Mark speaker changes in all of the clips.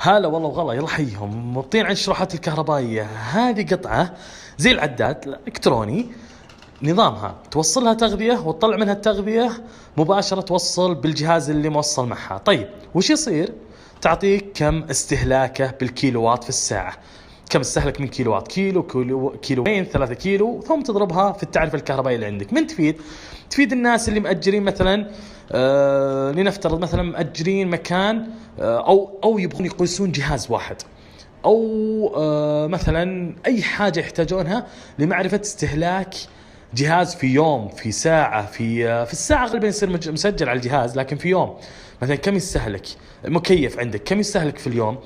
Speaker 1: هلا والله وغلا، يلا حيهم مبطين عن الشروحات الكهربائية. هذه قطعة زي العداد الإلكتروني، نظامها توصلها تغذية وتطلع منها التغذية مباشرة، توصل بالجهاز اللي موصل معها. طيب وش يصير؟ تعطيك كم استهلاكه بالكيلووات في الساعة، كم استهلك من كيلووات، كيلوين 3 كيلو، ثم تضربها في التعرفة الكهربائية اللي عندك. من تفيد الناس اللي مأجرين مثلا، لنفترض مثلا مأجرين مكان، أو يبغون يقيسون جهاز واحد، أو مثلا أي حاجة يحتاجونها لمعرفة استهلاك جهاز في يوم، في ساعة، في الساعة غالبا يصير مسجل على الجهاز، لكن في يوم مثلا كم يستهلك. مكيف عندك كم يستهلك في اليوم،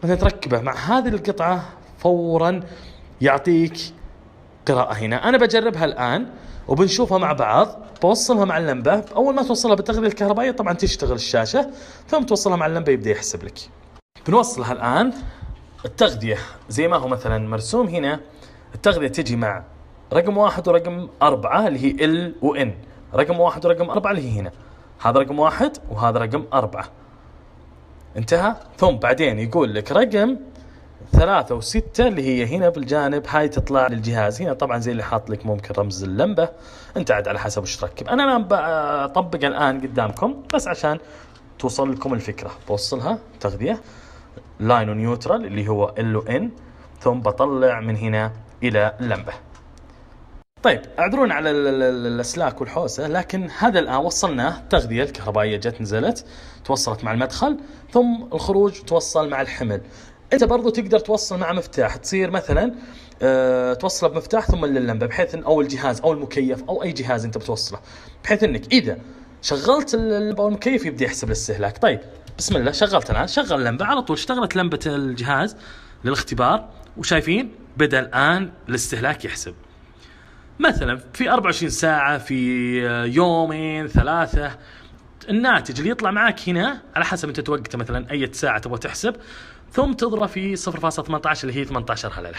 Speaker 1: مثلا تركبه مع هذه القطعة فورا يعطيك قراءة. هنا أنا بجربها الآن وبنشوفها مع بعض. بوصلها مع اللمبة، أول ما توصلها بالتغذية الكهربائية طبعا تشتغل الشاشة، ثم توصلها مع اللمبة يبدأ يحسب لك. بنوصلها الآن. التغذية زي ما هو مثلا مرسوم هنا، التغذية تجي مع رقم 1 ورقم 4 اللي هي L و N. رقم 1 ورقم 4 اللي هي هنا، هذا رقم 1 وهذا رقم 4. انتهى. ثم بعدين يقول لك رقم 3 و6 اللي هي هنا بالجانب، هاي تطلع للجهاز. هنا طبعا زي اللي حاط لك ممكن رمز اللمبة، انت عاد على حسب وش تركب. انا بطبق الان قدامكم بس عشان توصل لكم الفكرة. بوصلها تغذية لاين ونيوترال اللي هو L و N، ثم بطلع من هنا الى اللمبة. طيب اعذرون على الاسلاك والحوسه، لكن هذا الان وصلناه. تغذيه الكهربائيه جت نزلت، توصلت مع المدخل، ثم الخروج توصل مع الحمل. انت برضو تقدر توصل مع مفتاح، تصير مثلا توصله بمفتاح ثم لللمبه، بحيث ان او الجهاز او المكيف او اي جهاز انت بتوصله، بحيث انك اذا شغلت اللمبه او المكيف يبدا يحسب الاستهلاك. طيب بسم الله، شغلت الان، شغل اللمبه على طول، اشتغلت لمبه الجهاز للاختبار، وشايفين بدا الان الاستهلاك يحسب. مثلا في 24 ساعة، في يومين 3، الناتج اللي يطلع معك هنا على حسب انت توقته، مثلا اي ساعة تبغى تحسب، ثم تضرب في 0.18 اللي هي 18 هللة.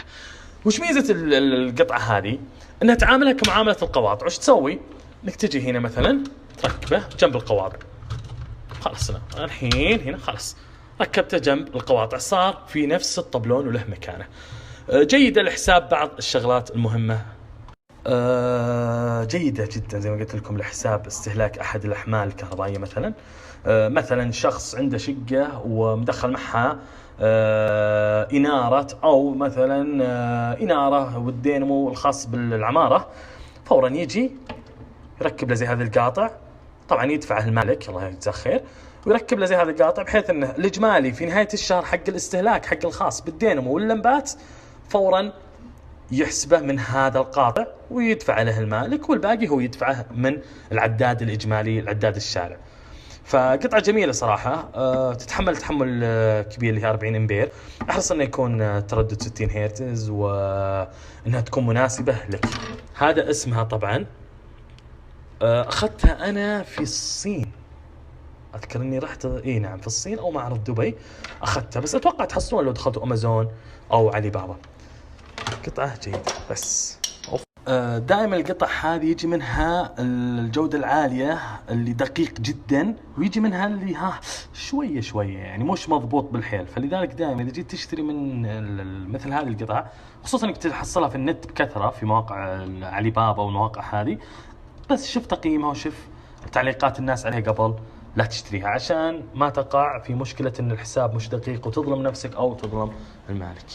Speaker 1: وش ميزة القطعة هذه؟ انها تعاملها كمعاملة القواطع. وش تسوي؟ انك تجي هنا مثلا تركبه جنب القواطع، خلاص انا الحين هنا خلاص ركبته جنب القواطع، صار في نفس الطبلون وله مكانه. جيدة لحساب بعض الشغلات المهمة، جيدة جدا زي ما قلت لكم لحساب استهلاك أحد الأحمال الكهربائية. مثلا شخص عنده شقة ومدخل معها إنارة، أو مثلا إنارة والدينمو الخاص بالعمارة، فورا يجي يركب له زي هذا القاطع. طبعا يدفعه المالك الله يجزاه خير، ويركب له زي هذا القاطع، بحيث انه الإجمالي في نهاية الشهر حق الاستهلاك حق الخاص بالدينمو واللمبات فورا يحسبه من هذا القاطع ويدفع له المالك، والباقي هو يدفعه من العداد الإجمالي، العداد الشارع. فقطعة جميلة صراحة، تتحمل تحمل كبير اللي هي 40 امبير. احرص انه يكون تردد 60 هرتز، وانها تكون مناسبة لك. هذا اسمها طبعا، اخذتها انا في الصين، اذكر اني رحت نعم في الصين او معرض دبي اخذتها، بس اتوقع تحصلون لو دخلتوا امازون او علي بابا. قطعة جيدة بس. دائما القطع هذه يجي منها الجودة العالية اللي دقيق جدا، ويجي منها اللي شوية يعني مش مضبوط بالحيل. فلذلك دائما إذا جيت تشتري من مثل هذه القطع، خصوصا انك تحصلها في النت بكثرة في مواقع علي بابا والمواقع هذه، بس شوف تقييمها وشوف تعليقات الناس عليها قبل لا تشتريها، عشان ما تقع في مشكلة ان الحساب مش دقيق وتظلم نفسك او تظلم المالك.